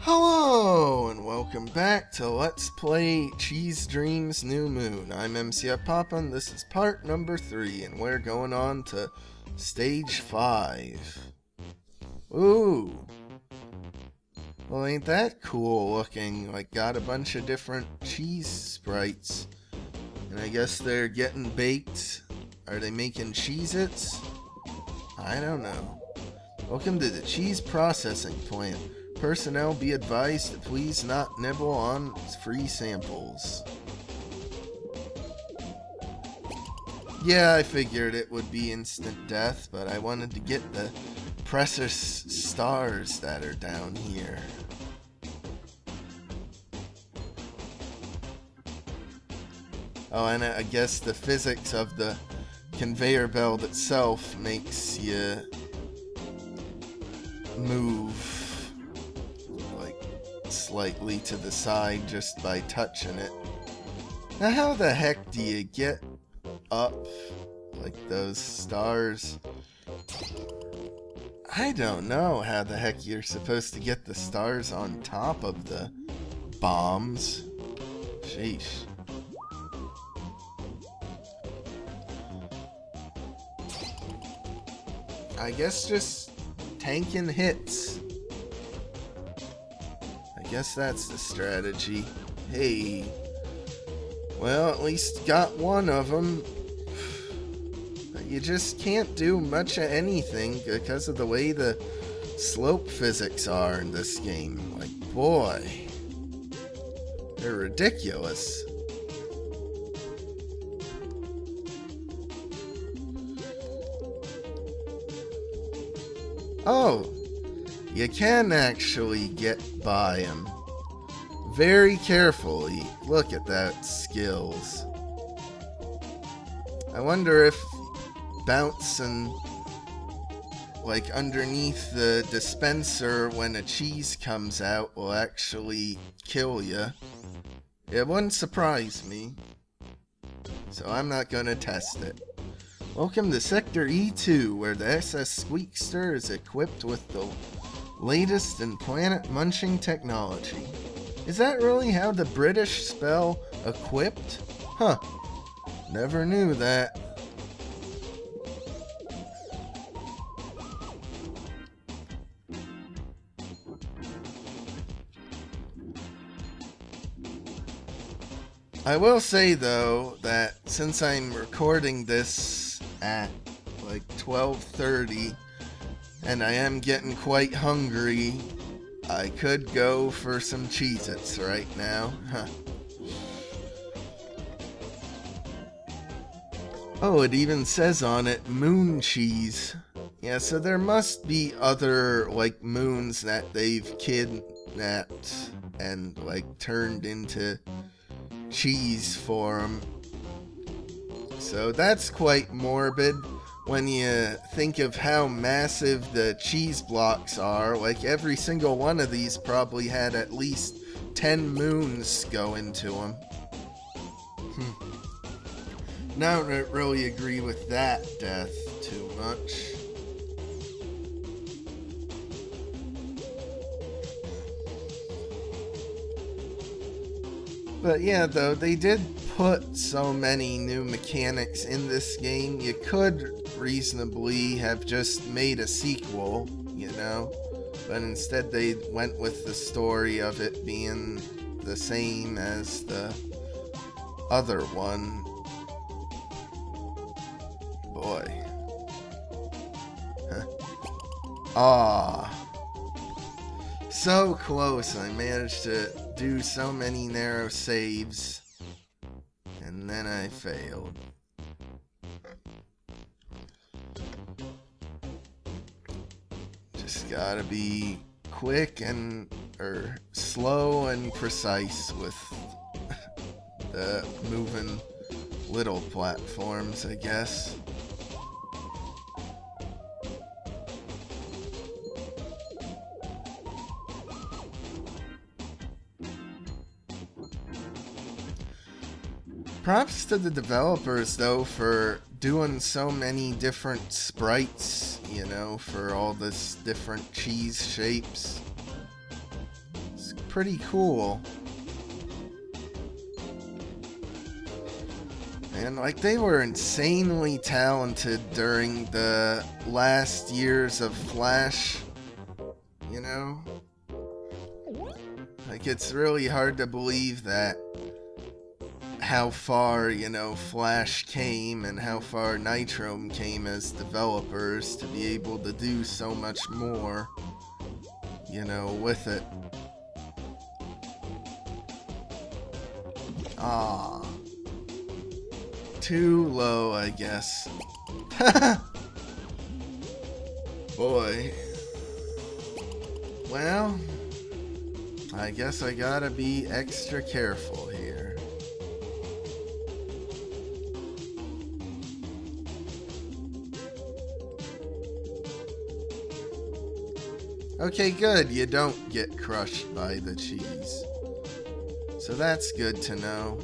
Hello, and welcome back to Let's Play Cheese Dreams New Moon. I'm MCFPapa, and this is part number 3, and we're going on to stage 5. Ooh. Well, ain't that cool looking? Like, got a bunch of different cheese sprites. And I guess they're getting baked. Are they making Cheez-Its? I don't know. Welcome to the cheese processing plant. Personnel be advised to please not nibble on free samples. Yeah, I figured it would be instant death, but I wanted to get the precious stars that are down here. Oh, and I guess the physics of the conveyor belt itself makes you move slightly to the side just by touching it. Now how the heck do you get up like those stars? I don't know how the heck you're supposed to get the stars on top of the bombs. Sheesh. I guess just tanking hits. Guess that's the strategy. Hey. Well, at least got one of them. But you just can't do much of anything because of the way the slope physics are in this game. Like, boy. They're ridiculous. Oh. You can actually get by him. Very carefully. Look at that skills. I wonder if bouncing like underneath the dispenser when a cheese comes out will actually kill you. It wouldn't surprise me. So I'm not gonna test it. Welcome to Sector E2, where the SS Squeakster is equipped with the latest in planet-munching technology. Is that really how the British spell equipped? Huh. Never knew that. I will say, though, that since I'm recording this at like 12:30, and I am getting quite hungry, I could go for some Cheez-Its right now. Huh. Oh, it even says on it, moon cheese. Yeah, so there must be other, like, moons that they've kidnapped and, like, turned into cheese for them. So that's quite morbid. When you think of how massive the cheese blocks are, like every single one of these probably had at least 10 moons go into them. I don't really agree with that death too much. But yeah, though, they did put so many new mechanics in this game. You could reasonably have just made a sequel, you know, but instead they went with the story of it being the same as the other one. Boy. Huh. Ah. So close. I managed to do so many narrow saves, and then I failed. Just gotta be quick and slow and precise with the moving little platforms, I guess. Props to the developers, though, for doing so many different sprites, you know, for all this different cheese shapes. pretty cool. And like, they were insanely talented during the last years of Flash, you know? Like, it's really hard to believe that how far, you know, Flash came and how far Nitrome came as developers to be able to do so much more, you know, with it. Ah. Too low, I guess. Boy. Well, I guess I gotta be extra careful here. Okay, good. You don't get crushed by the cheese. So that's good to know.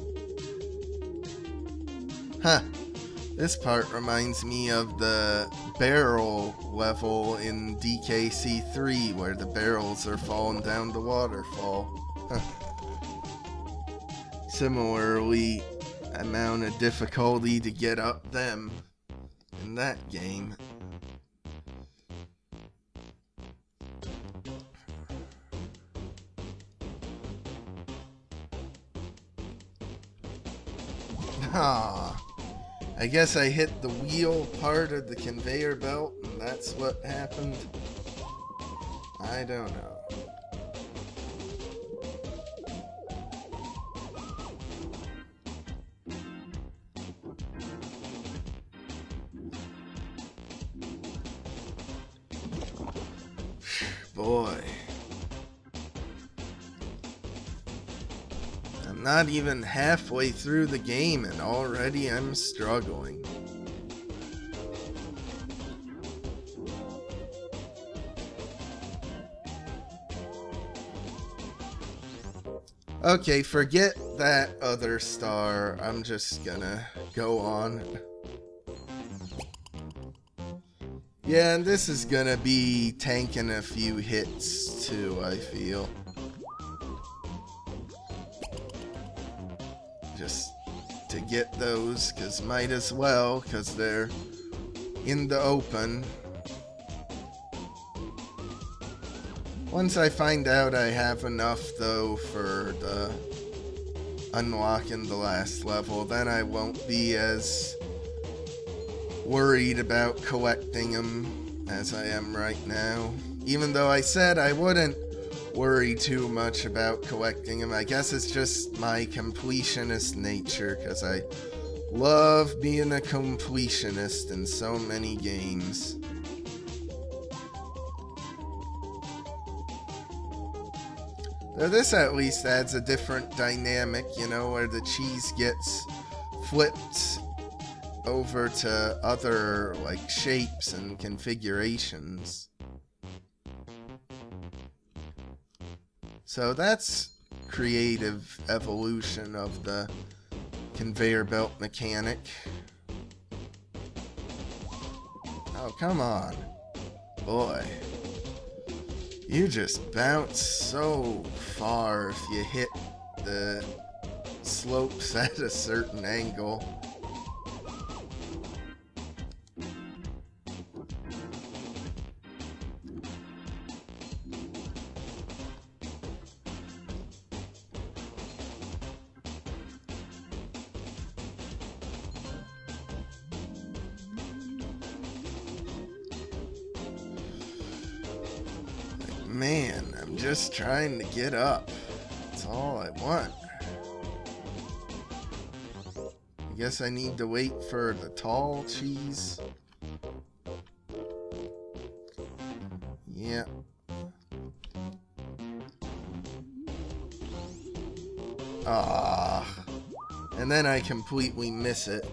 Huh. This part reminds me of the barrel level in DKC3 where the barrels are falling down the waterfall. Huh. Similarly, amount of difficulty to get up them in that game. Ah. I guess I hit the wheel part of the conveyor belt, and that's what happened. I don't know. Boy. Not even halfway through the game and already I'm struggling. Okay, forget that other star. I'm just gonna go on. Yeah, and this is gonna be tanking a few hits too, I feel. Just to get those, because might as well, because they're in the open. Once I find out I have enough, though, for the unlocking the last level, then I won't be as worried about collecting them as I am right now. Even though I said I wouldn't worry too much about collecting them. I guess it's just my completionist nature, because I love being a completionist in so many games. Though this at least adds a different dynamic, you know, where the cheese gets flipped over to other, like, shapes and configurations. So that's creative evolution of the conveyor belt mechanic. Oh, come on. Boy. You just bounce so far if you hit the slopes at a certain angle. Man, I'm just trying to get up. That's all I want. I guess I need to wait for the tall cheese. Yeah. Ah. And then I completely miss it.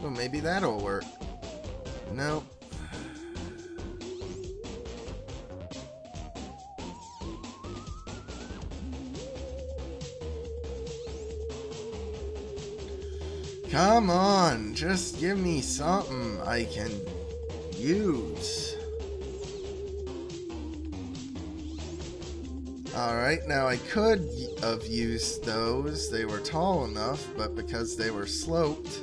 Well, maybe that'll work. Nope. Come on, just give me something I can use. Alright, now I could have used those. They were tall enough, but because they were sloped,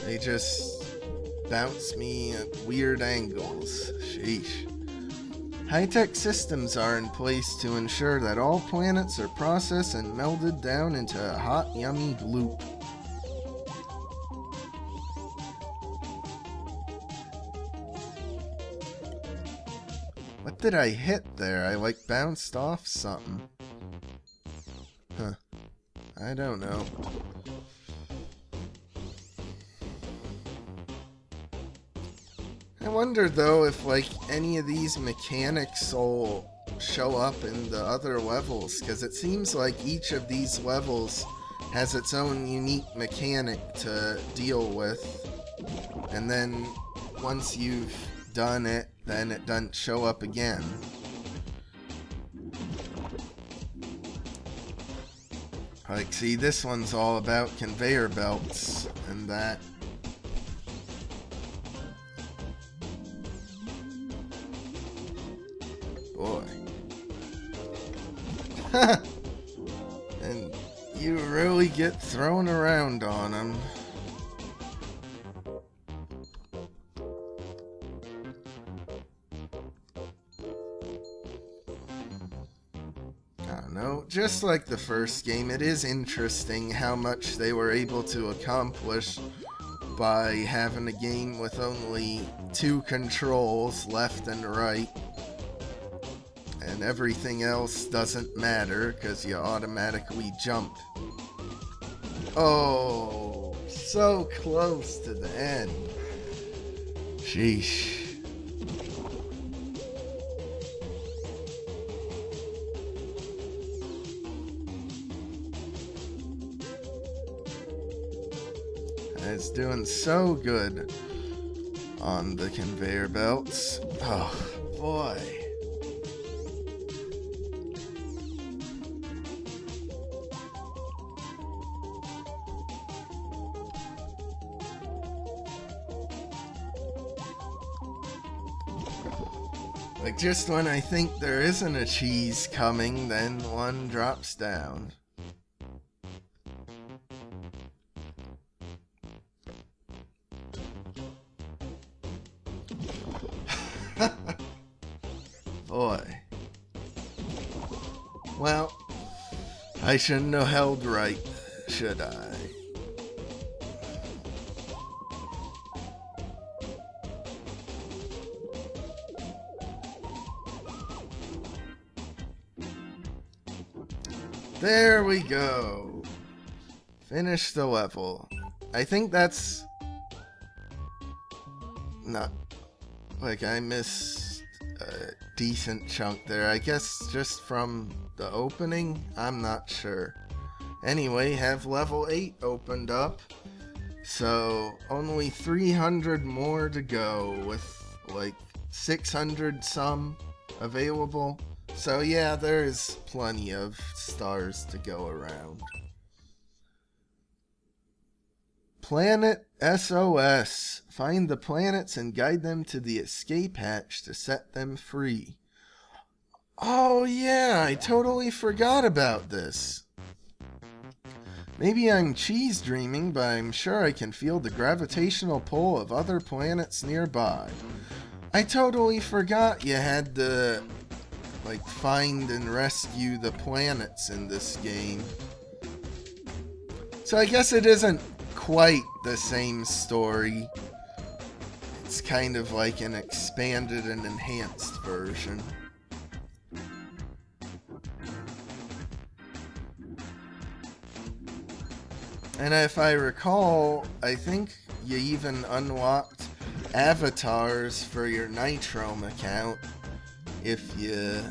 they just bounced me at weird angles. Sheesh. High-tech systems are in place to ensure that all planets are processed and melded down into a hot, yummy gloop. What did I hit there? I like bounced off something. Huh. I don't know. I wonder though if like any of these mechanics will show up in the other levels, because it seems like each of these levels has its own unique mechanic to deal with, and then once you've done it, then it doesn't show up again. Like, see, this one's all about conveyor belts and that. Boy. And you really get thrown around on them. I don't know, just like the first game, it is interesting how much they were able to accomplish by having a game with only 2 controls, left and right. And everything else doesn't matter because you automatically jump. Oh, so close to the end. Sheesh. It's doing so good on the conveyor belts. Oh, boy. Like, just when I think there isn't a cheese coming, then one drops down. Boy. Well, I shouldn't have held right, should I? There we go. Finish the level. I think that's not like I missed a decent chunk there. I guess just from the opening? I'm not sure. Anyway, have level 8 opened up. So only 300 more to go with like 600 some available. So yeah, there's plenty of stars to go around. Planet SOS. Find the planets and guide them to the escape hatch to set them free. Oh yeah, I totally forgot about this. Maybe I'm cheese dreaming, but I'm sure I can feel the gravitational pull of other planets nearby. I totally forgot you had to like find and rescue the planets in this game. So I guess it isn't quite the same story. It's kind of like an expanded and enhanced version. And if I recall, I think you even unlocked avatars for your Nitrome account if you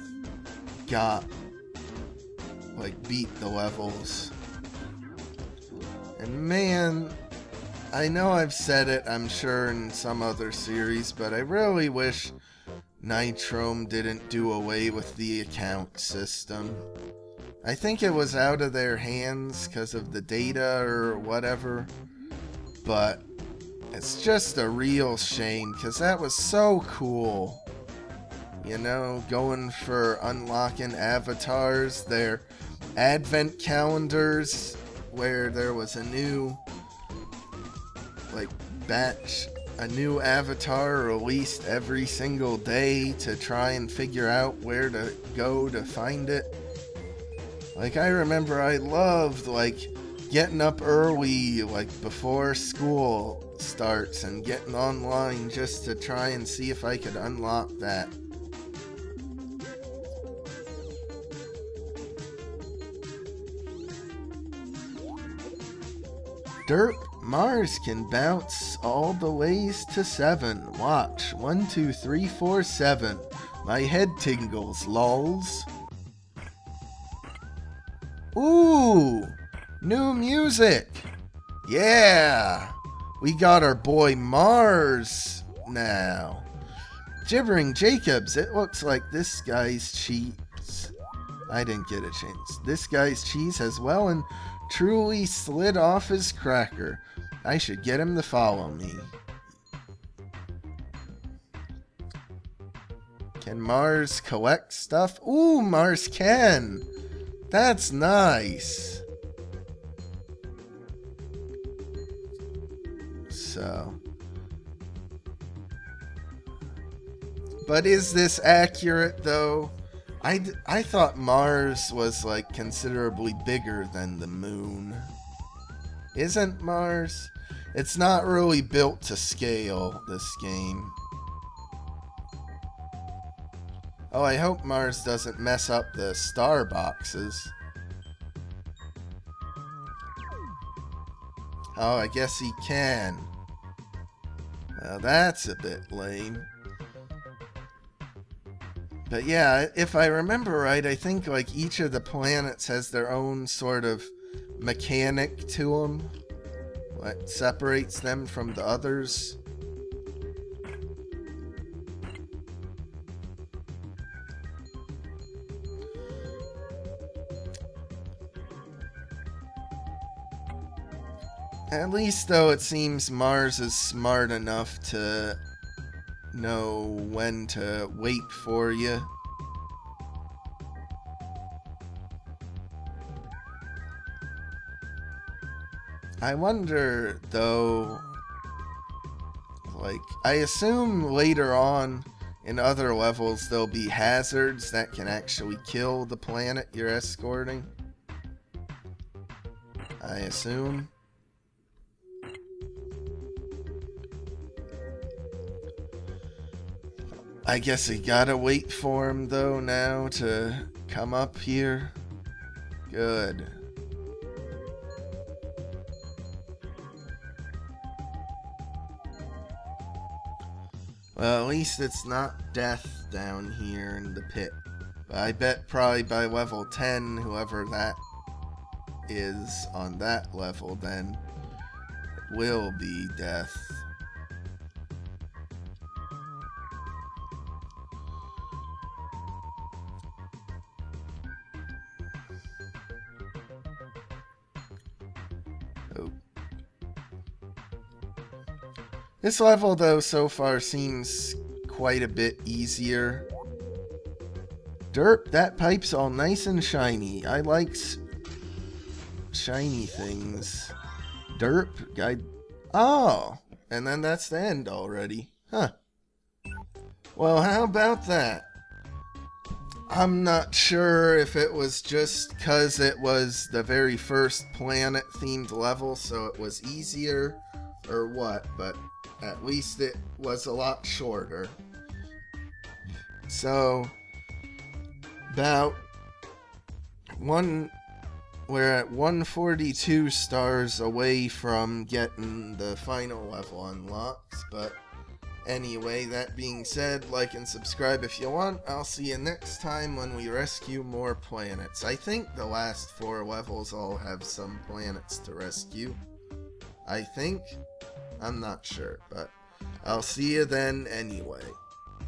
beat the levels. And man, I know I've said it, I'm sure, in some other series, but I really wish Nitrome didn't do away with the account system. I think it was out of their hands because of the data or whatever, but it's just a real shame because that was so cool. you know, going for unlocking avatars, their advent calendars, where there was a new, like, batch, a new avatar released every single day to try and figure out where to go to find it. Like, I remember I loved, like, getting up early, like, before school starts and getting online just to try and see if I could unlock that. Derp, Mars can bounce all the ways to 7. Watch. 1, 2, 3, 4, 7. My head tingles, lols. Ooh! New music! Yeah! We got our boy Mars now. Gibbering Jacobs, it looks like this guy's cheese. I didn't get a chance. This guy's cheese has well and truly slid off his cracker. I should get him to follow me. Can Mars collect stuff? Ooh, Mars can! That's nice. So. But is this accurate, though? I thought Mars was, like, considerably bigger than the moon. Isn't Mars? It's not really built to scale, this game. Oh, I hope Mars doesn't mess up the star boxes. Oh, I guess he can. Well, that's a bit lame. But yeah, if I remember right, I think like each of the planets has their own sort of mechanic to them. What separates them from the others. At least, though, it seems Mars is smart enough to know when to wait for you. I wonder, though, like, I assume later on in other levels there'll be hazards that can actually kill the planet you're escorting. I assume. I guess I gotta wait for him, though, now to come up here. Good. Well, at least it's not death down here in the pit. But I bet probably by level 10, whoever that is on that level, then it will be death. This level, though, so far seems quite a bit easier. Derp, that pipe's all nice and shiny. I like shiny things. Derp, oh, and then that's the end already. Huh. Well, how about that? I'm not sure if it was just because it was the very first planet-themed level, so it was easier, or what, but at least it was a lot shorter. So, we're at 142 stars away from getting the final level unlocked, but anyway, that being said, like and subscribe if you want. I'll see you next time when we rescue more planets. I think the last 4 levels all have some planets to rescue. I think. I'm not sure, but I'll see you then anyway.